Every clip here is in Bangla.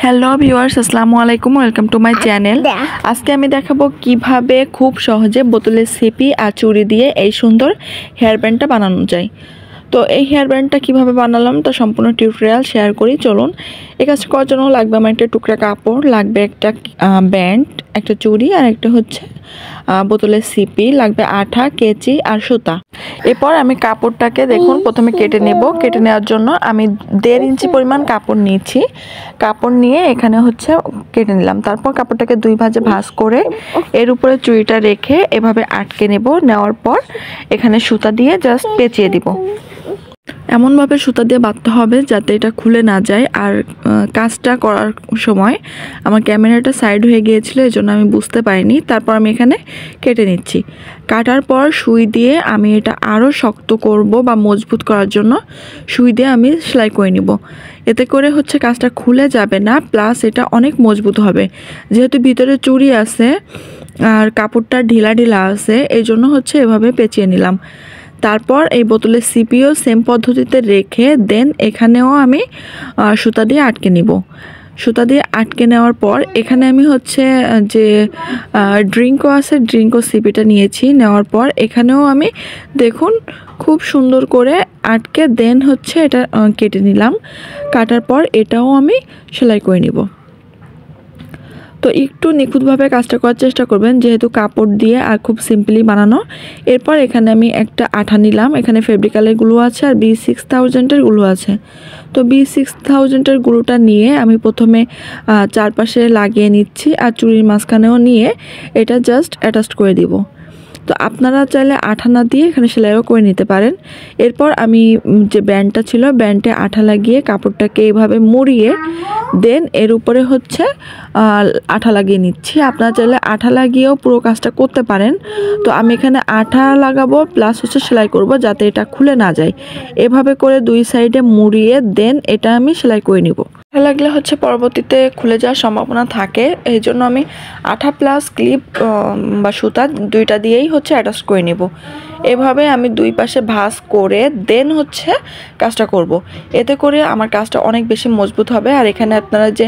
হ্যালো ভিউয়ার্স, আসসালামু আলাইকুম। Welcome to my channel. আজকে আমি দেখাবো কিভাবে খুব সহজে বোতলের সিপি আর চুড়ি দিয়ে এই সুন্দর হেয়ার ব্যান্ডটা বানানো যায়। তো এই হেয়ার ব্যান্ডটা কীভাবে বানালাম তা সম্পূর্ণ টিউটোরিয়াল শেয়ার করি, চলুন। এই কাজটা করার জন্য লাগবে আমার একটা টুকরা কাপড়, লাগবে একটা ব্যান্ড, একটা চুড়ি আর একটা হচ্ছে বোতলের সিপি, লাগবে আঠা, কেচি আর সুতা। এরপর আমি কাপড়টাকে দেখুন প্রথমে কেটে নেব। কেটে নেওয়ার জন্য আমি 1.5 ইঞ্চি পরিমাণ কাপড় নিয়েছি। কাপড় নিয়ে এখানে হচ্ছে কেটে নিলাম। তারপর কাপড়টাকে 2 ভাঁজে ভাঁজ করে এর উপরে চুড়িটা রেখে এভাবে আটকে নেব। নেওয়ার পর এখানে সুতা দিয়ে জাস্ট পেঁচিয়ে দিব। এমনভাবে সুতা দিয়ে বাঁধতে হবে যাতে এটা খুলে না যায়। আর কাজটা করার সময় আমার ক্যামেরাটা সাইড হয়ে গিয়েছিল, এই জন্য আমি বুঝতে পারিনি। তারপর আমি এখানে কেটে নিচ্ছি। কাটার পর সুই দিয়ে আমি এটা আরও শক্ত করব বা মজবুত করার জন্য সুই দিয়ে আমি সেলাই করে নিব। এতে করে হচ্ছে কাজটা খুলে যাবে না, প্লাস এটা অনেক মজবুত হবে। যেহেতু ভিতরে চুড়ি আছে আর কাপড়টা ঢিলা ঢিলা আছে, এই জন্য হচ্ছে এভাবে পেঁচিয়ে নিলাম। তারপর এই বোতলের সিপিও সেম পদ্ধতিতে রেখে দেন এখানেও আমি সুতা দিয়ে আটকে নিব। সুতা দিয়ে আটকে নেওয়ার পর এখানে আমি হচ্ছে যে ড্রিঙ্কও আছে, ড্রিঙ্কও সিপিটা নিয়েছি। নেওয়ার পর এখানেও আমি দেখুন খুব সুন্দর করে আটকে দেন হচ্ছে এটা কেটে নিলাম। কাটার পর এটাও আমি সেলাই করে নিব। তো একটু নিখুঁতভাবে কাজটা করার চেষ্টা করবেন, যেহেতু কাপড় দিয়ে আর খুব সিম্পলি বানানো। এরপর এখানে আমি একটা আঠা নিলাম। এখানে ফেব্রিকালের গুলো আছে আর B6000-এর গুলো আছে। তো B6000-এর গুলোটা নিয়ে আমি প্রথমে চারপাশে লাগিয়ে নিচ্ছি আর চুড়ির মাঝখানেও নিয়ে এটা জাস্ট অ্যাটাচ করে দিব। তো আপনারা চাইলে আঠা না দিয়ে এখানে সেলাইও করে নিতে পারেন। এরপর আমি যে ব্যান্ডটা ছিল ব্যান্ডে আঠা লাগিয়ে কাপড়টাকে এইভাবে মুড়িয়ে দেন এর উপরে হচ্ছে আঠা লাগিয়ে নিচ্ছি। আপনারা চাইলে আঠা লাগিয়েও পুরো কাজটা করতে পারেন। তো আমি এখানে আঠা লাগাবো প্লাস হচ্ছে সেলাই করব যাতে এটা খুলে না যায়। এভাবে করে 2 সাইডে মুড়িয়ে দেন এটা আমি সেলাই করে নিব। আঠা লাগলে হচ্ছে পরবর্তীতে খুলে যাওয়ার সম্ভাবনা থাকে, এই জন্য আমি আঠা প্লাস ক্লিপ বা সুতা দুইটা দিয়েই হচ্ছে অ্যাটাচ করে নিব। এভাবে আমি 2 পাশে ভাঁজ করে দেন হচ্ছে কাজটা করব। এতে করে আমার কাজটা অনেক বেশি মজবুত হবে। আর এখানে আপনারা যে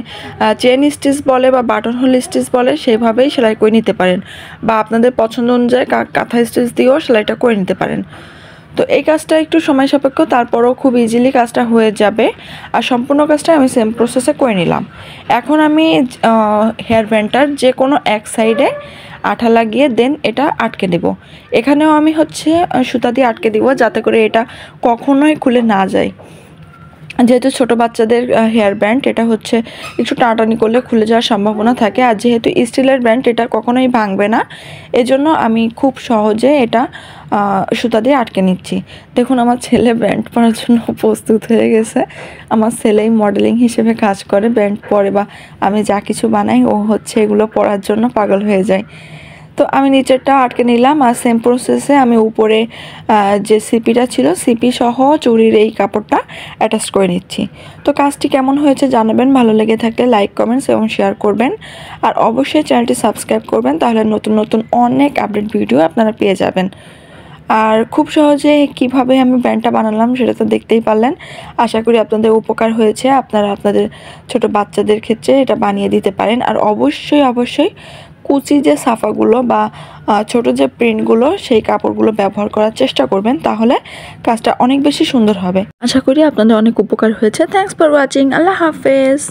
চেন স্টিচ বলে বা বাটন হোল স্টিচ বলে সেভাবেই সেলাই করে নিতে পারেন, বা আপনাদের পছন্দ অনুযায়ী কাঁথা স্টিচ দিয়েও সেলাইটা করে নিতে পারেন। তো এই কাজটা একটু সময় সাপেক্ষ, তারপরও খুব ইজিলি কাজটা হয়ে যাবে। আর সম্পূর্ণ কাজটা আমি সেম প্রসেসে করে নিলাম। এখন আমি হেয়ার ব্যান্ডটার যে কোনো এক সাইডে আঠা লাগিয়ে দেন এটা আটকে দেব। এখানেও আমি হচ্ছে সুতা দিয়ে আটকে দিব যাতে করে এটা কখনোই খুলে না যায়। যেহেতু ছোটো বাচ্চাদের হেয়ার ব্যান্ড, এটা হচ্ছে একটু টানাটানি করলে খুলে যাওয়ার সম্ভাবনা থাকে। আর যেহেতু স্টিলের ব্যান্ড এটা কখনোই ভাঙবে না, এজন্য আমি খুব সহজে এটা সুতা দিয়ে আটকে নিচ্ছি। দেখুন আমার ছেলে ব্যান্ড পরার জন্য প্রস্তুত হয়ে গেছে। আমার ছেলেই মডেলিং হিসেবে কাজ করে, ব্যান্ড পরে বা আমি যা কিছু বানাই ও হচ্ছে এগুলো পরার জন্য পাগল হয়ে যায়। তো আমি নিচেরটা আটকে নিলাম আর সেম প্রসেসে আমি উপরে যে সিপিটা ছিল সিপি সহ চুড়ির এই কাপড়টা অ্যাটাচ করে নিচ্ছি। তো কাজটি কেমন হয়েছে জানাবেন, ভালো লেগে থাকলে লাইক, কমেন্টস এবং শেয়ার করবেন। আর অবশ্যই চ্যানেলটি সাবস্ক্রাইব করবেন, তাহলে নতুন নতুন অনেক আপডেট ভিডিও আপনারা পেয়ে যাবেন। আর খুব সহজে কিভাবে আমি ব্যান্ডটা বানালাম সেটা তো দেখতেই পারলেন। আশা করি আপনাদের উপকার হয়েছে। আপনারা আপনাদের ছোট বাচ্চাদের ক্ষেত্রে এটা বানিয়ে দিতে পারেন। আর অবশ্যই অবশ্যই কুচি যে সাফাগুলো বা ছোট যে প্রিন্টগুলো সেই কাপড়গুলো ব্যবহার করার চেষ্টা করবেন, তাহলে কাজটা অনেক বেশি সুন্দর হবে। আশা করি আপনাদের অনেক উপকার হয়েছে। Thanks for watching. আল্লাহ হাফেজ।